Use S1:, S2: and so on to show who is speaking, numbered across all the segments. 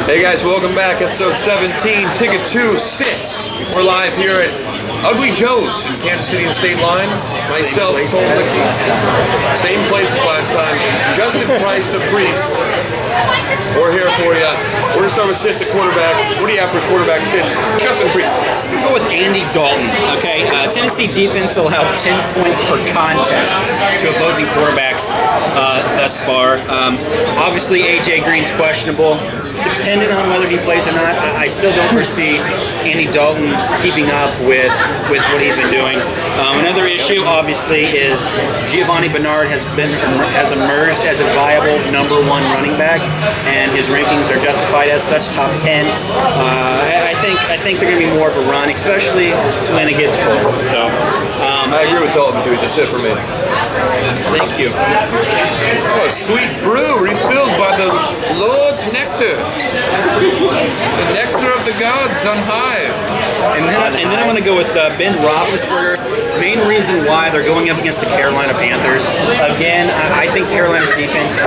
S1: Hey guys, welcome back. Episode 17, Ticket 2 sits. We're live here at Ugly Joe's in Kansas City and State Line. Myself, Tolan, same place as last time. Justin Price, the priest. We're here for you. We're going to start with sits at quarterback. What do you have for quarterback sits? Justin Priest.
S2: We'll go with Andy Dalton. Okay, Tennessee defense will have 10 points per contest to opposing quarterbacks thus far. Obviously, AJ Green's questionable. Depending on whether he plays or not, I still don't foresee Andy Dalton keeping up with what he's been doing. Another issue, obviously, is Giovanni Bernard has emerged as a viable number one running back, and his rankings are justified as such, top 10. I think they're going to be more of a run, especially when it gets cold. So
S1: I agree with Dalton too. He's a sit for me.
S2: Thank you.
S1: Oh, a sweet brew refilled by the Lord's nectar. The nectar of the gods on high.
S2: And then I'm going to go with Ben Roethlisberger. Main reason why they're going up against the Carolina Panthers. Again, I think Carolina's defense,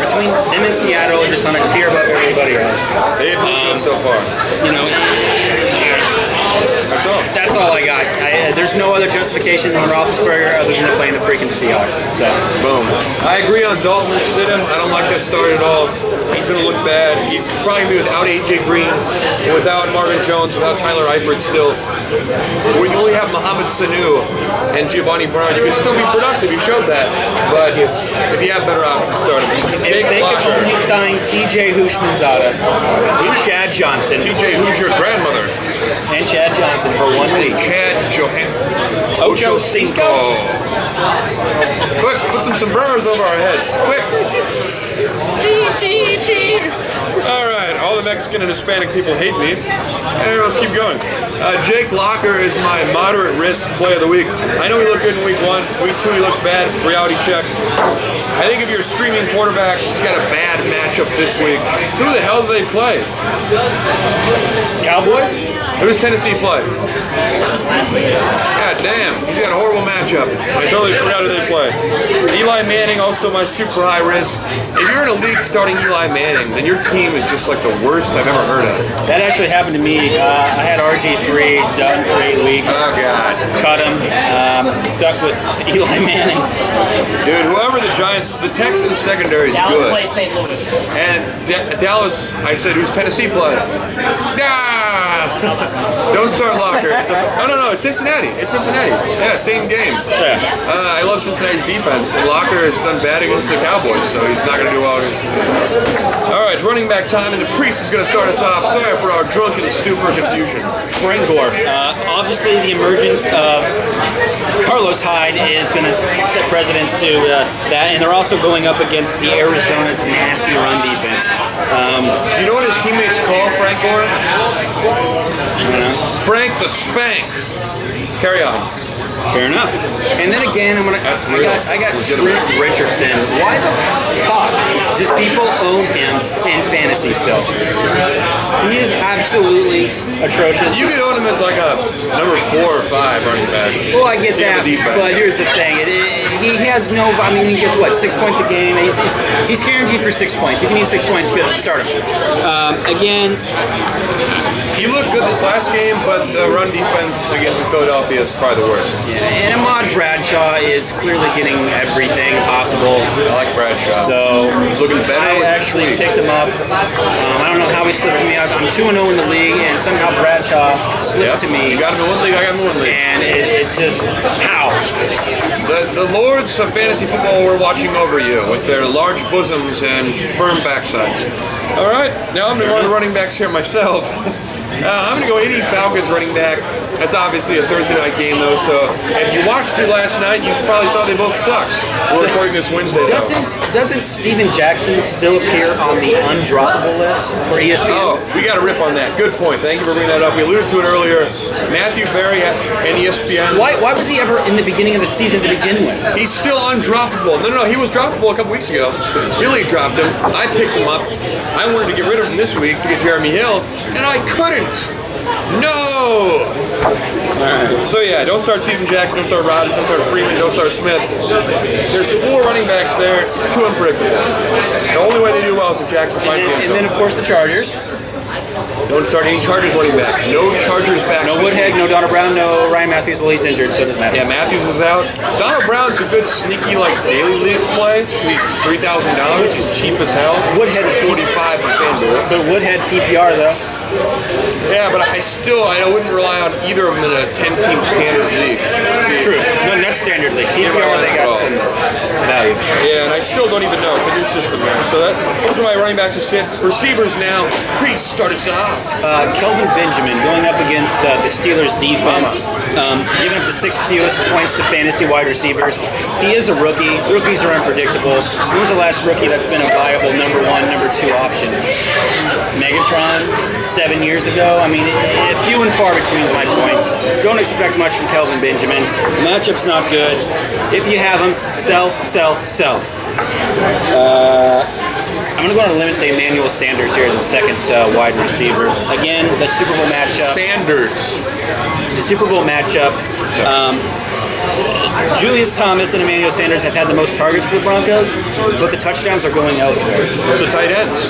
S2: between them and Seattle, are just on a tier above everybody else.
S1: They've looked good so far.
S2: You know, that's all I got. There's no other justification than Roethlisberger other than playing the freaking Seahawks. So,
S1: boom. I agree on Dalton. Sit him. I don't like that start at all. He's going to look bad. He's probably going to be without AJ Green, without Marvin Jones, without Tyler Eifert still. When you only have Mohamed Sanu and Giovanni Bernard, you can still be productive. You showed that. But if you have better options, start him.
S2: If they could only sign TJ Hushmanzada and Chad Johnson.
S1: TJ, who's your grandmother?
S2: And Chad Johnson for 1 week.
S1: Chad
S2: Ocho Cinco.
S1: Quick, put some sombreros over our heads. Quick. All right, all the Mexican and Hispanic people hate me. Anyway, let's keep going. Jake Locker is my moderate risk play of the week. I know he looked good in week 1. Week 2, he looks bad. Reality check. I think if you're streaming quarterbacks, he's got a bad matchup this week. Who the hell do they play?
S2: Cowboys?
S1: Who does Tennessee play? God damn, he's got a horrible matchup. I totally forgot who they play. Eli Manning, also my super high risk. If you're in a league starting Eli Manning, then your team is just like the worst I've ever heard of.
S2: That actually happened to me. I had RG3 done for 8 weeks.
S1: Oh, God.
S2: Cut him. Stuck with Eli Manning.
S1: Dude, whoever the Giants, the Texans secondary is
S3: Dallas
S1: good.
S3: plays St. Louis.
S1: And Dallas, I said, who's Tennessee play? Don't start Locker. No, it's Cincinnati. It's Cincinnati. Yeah, same game.
S2: Yeah.
S1: I love Cincinnati's defense. And Locker has done bad against the Cowboys, so he's not going to do well against Cincinnati. All right, it's running back time, and the priest is going to start us off. Sorry for our drunken stupor confusion.
S2: Frank Gore. Obviously, the emergence of Carlos Hyde is going to set precedence to that, and they're also going up against the Arizona's nasty run defense.
S1: Do you know what his teammates call Frank Gore? Frank the Spank. Carry on.
S2: Fair enough. And then again, I got Trent Richardson. Why the fuck does people own him in fantasy still? He is absolutely atrocious.
S1: You could own him as like a number 4 or 5 running back.
S2: Well, I get that, but here's the thing. He has no. I mean, he gets what, 6 points a game. He's guaranteed for 6 points. If you need 6 points, good, start him. Again.
S1: He looked good this last game, but the run defense against Philadelphia is probably the worst.
S2: Yeah, and Ahmad Bradshaw is clearly getting everything possible.
S1: I like Bradshaw.
S2: So
S1: he's looking better.
S2: I actually picked him up. I don't know how he slipped to me. I'm 2-0 in the league, and somehow Bradshaw slipped to me.
S1: You got him in one league, I got him in one league.
S2: And it's just, how?
S1: The lords of fantasy football were watching over you with their large bosoms and firm backsides. All right, now I'm going to run the running backs here myself. I'm going to go any Falcons running back. That's obviously a Thursday night game, though, so if you watched it last night, you probably saw they both sucked. We're recording this Wednesday, though.
S2: Doesn't Steven Jackson still appear on the undroppable list for ESPN?
S1: Oh, we got to rip on that. Good point. Thank you for bringing that up. We alluded to it earlier. Matthew Berry and ESPN.
S2: Why was he ever in the beginning of the season to begin with?
S1: He's still undroppable. No, he was droppable a couple weeks ago. Billy dropped him. I picked him up. I wanted to get rid of him this week to get Jeremy Hill, and I couldn't. No!
S2: Alright.
S1: So yeah, don't start Steven Jackson, don't start Rodgers, don't start Freeman, don't start Smith. There's 4 running backs there. It's too unpredictable. The only way they do well is if Jackson finds the end
S2: And then,
S1: zone.
S2: of course, the Chargers.
S1: Don't start any Chargers running back. No Chargers backs.
S2: No
S1: this
S2: Woodhead,
S1: week.
S2: no Donald Brown, no Ryan Matthews. Well, he's injured, so it doesn't matter.
S1: Yeah, Matthews is out. Donald Brown's a good sneaky daily leagues play. He's $3,000. He's cheap as hell.
S2: Woodhead is
S1: 45 on FanDuel.
S2: But Woodhead PPR though.
S1: Yeah, but I wouldn't rely on either of them in a 10-team standard league.
S2: True. No, not standard league. PPR, they got some value.
S1: Yeah, and I still don't even know. It's a new system there. So those are my running backs to sit. Receivers now. Priest, start us off.
S2: Kelvin Benjamin going up against the Steelers defense, giving up the 6th fewest points to fantasy wide receivers. He is a rookie. Rookies are unpredictable. Who was the last rookie that's been a viable number 1, number 2 option? Megatron, 7 years ago. I mean, few and far between is my point. Don't expect much from Kelvin Benjamin. The matchup's not good. If you have him, sell, sell, sell. I'm going to go on a limb and say Emmanuel Sanders here as the 2nd wide receiver. Again, the Super Bowl matchup.
S1: Sanders.
S2: The Super Bowl matchup. Julius Thomas and Emmanuel Sanders have had the most targets for the Broncos, but the touchdowns are going elsewhere.
S1: It's a tight ends.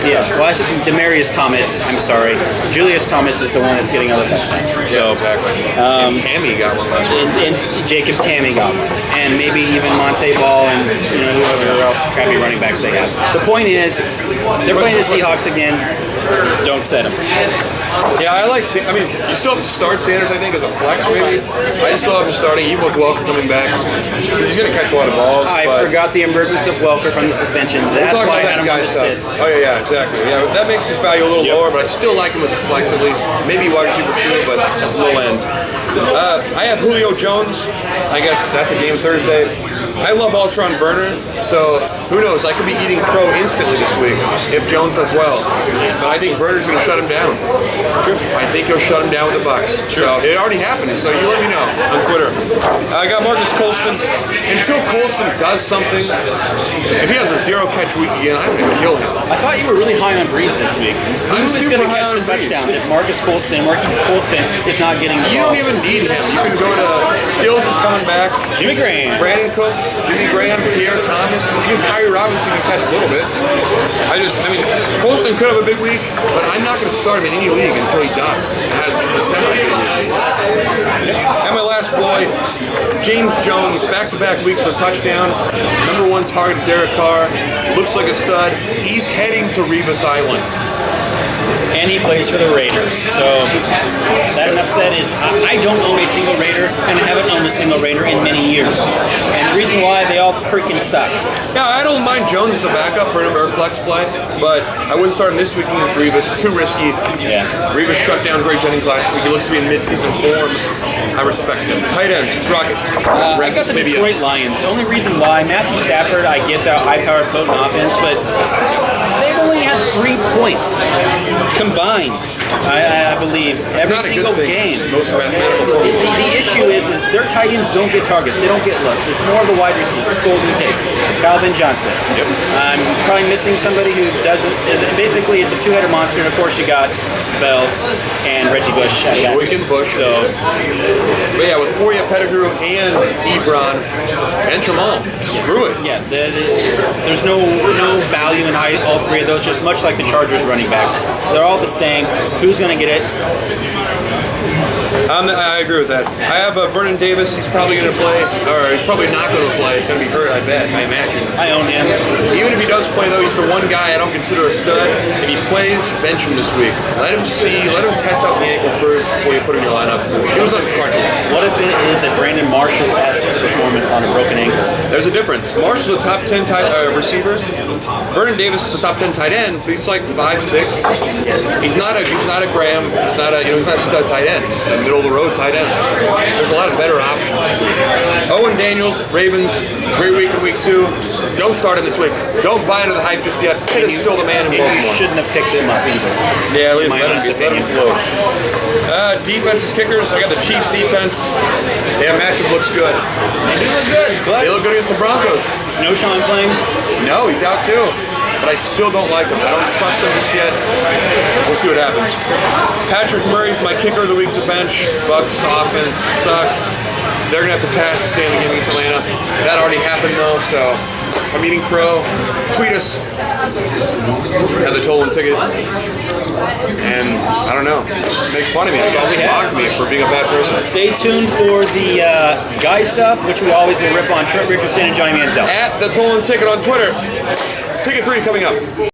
S2: Yeah. Well, I said Demaryius Thomas. I'm sorry. Julius Thomas is the one that's getting all the touchdowns. So,
S1: yeah, exactly. And Tammy got one last week.
S2: And Jacob Tammy got one. And maybe even Monte Ball and whoever else crappy running backs they have. The point is, they're playing the Seahawks again. Don't set them.
S1: Yeah, you still have to start Sanders, I think, as a flex, maybe. I still have him starting, even with Welker coming back, because he's going to catch a lot of balls.
S2: I forgot the emergence of Welker from the suspension. That's why I had him on the sits.
S1: Oh, yeah, exactly. Yeah, that makes his value a little lower, but I still like him as a flex at least. Maybe wide receiver 2, but that's low end. I have Julio Jones. I guess that's a game Thursday. I love Ultron Burner, so who knows? I could be eating crow instantly this week if Jones does well. But I think Burner's going to shut him down. True. I think he'll shut him down with the Bucks. So it already happened, so you let me know on Twitter. I got Marcus Colston. Until Colston does something, if he has a 0-catch week again, I'm going to kill him.
S2: I thought you were really high on Breeze this week.
S1: I'm
S2: Who is
S1: super
S2: going to
S1: high
S2: catch
S1: on
S2: the
S1: Breeze.
S2: touchdowns if Marcus Colston is not getting the
S1: You
S2: ball?
S1: don't even need him. You can go to Stills is coming back.
S2: Jimmy Graham.
S1: Brandon Cooks, Jimmy Graham, Pierre Thomas, even Kyrie Robinson can catch a little bit. Colston could have a big week, but I'm not going to start him in any league until he does. Has a semi-good week. And my last boy, James Jones, back-to-back weeks for a touchdown. Number 1 target, Derek Carr. Looks like a stud. He's heading to Revis Island.
S2: And he plays for the Raiders. So that enough said is I don't own a single Raider, and I haven't owned a single Raider in many years. And the reason why, they all freaking suck.
S1: Yeah, I don't mind Jones as a backup for a flex play, but I wouldn't start him this week against Revis. Too risky.
S2: Yeah.
S1: Revis shut down Greg Jennings last week. He looks to be in mid-season form. I respect him. Tight ends, let's rock it.
S2: I got the Detroit Lions. The only reason why, Matthew Stafford, I get the high-powered potent offense, but they've only had 3 points combined, I believe, every single game.
S1: Most mathematical
S2: The issue is their tight ends don't get targets. They don't get looks. It's more of the wide receivers. Golden Tate, Calvin Johnson.
S1: Yep.
S2: I'm probably missing somebody who doesn't. Basically, it's a 2-headed monster. And of course, you got Bell and Reggie Bush. So,
S1: but yeah, with Foria, Pettigrew, and Ebron, and Jamal, screw it.
S2: yeah, there's no value in all 3 of those. Just much like the Chargers running backs, they're all the same. Who's going to get it?
S1: I agree with that. I have Vernon Davis. He's probably going to play, or he's probably not going to play. He's going to be hurt, I bet. I imagine.
S2: I own him.
S1: Even if he does play, though, he's the one guy I don't consider a stud. If he plays, bench him this week. Let him test out the ankle first before you put him in your lineup. He was on crutches.
S2: What if it is a Brandon Marshall-esque performance on a broken ankle?
S1: There's a difference. Marshall's a top 10 receiver. Vernon Davis is a top 10 tight end, but he's like 5'6". He's not a Graham. He's not a stud tight end. He's a middle of the road tight end. There's a lot of better options. Owen Daniels, Ravens, great week in week 2. Don't start him this week. Don't buy into the hype just yet. Pitt is still the man in Baltimore.
S2: You shouldn't have picked him up either.
S1: Yeah, let
S2: honest
S1: him
S2: opinion.
S1: float. Defenses, kickers. I got the Chiefs defense. Yeah, matchup looks good.
S2: They do look good, but
S1: They look good against the Broncos.
S2: is No Sean playing?
S1: No, he's out too. but I still don't like him. I don't trust him just yet. We'll see what happens. Patrick Murray's my kicker of the week to bench. Bucks offense sucks. They're gonna have to pass to stay in the game against Atlanta. That already happened though, so I'm eating crow. Tweet us. Have the Tolan ticket. And I don't know. Make fun of me. That's all we mock me for being a bad person.
S2: Stay tuned for the guy stuff, which we always will rip on Trent Richardson and Johnny Manziel.
S1: At the Tolan ticket on Twitter. Ticket 3 coming up.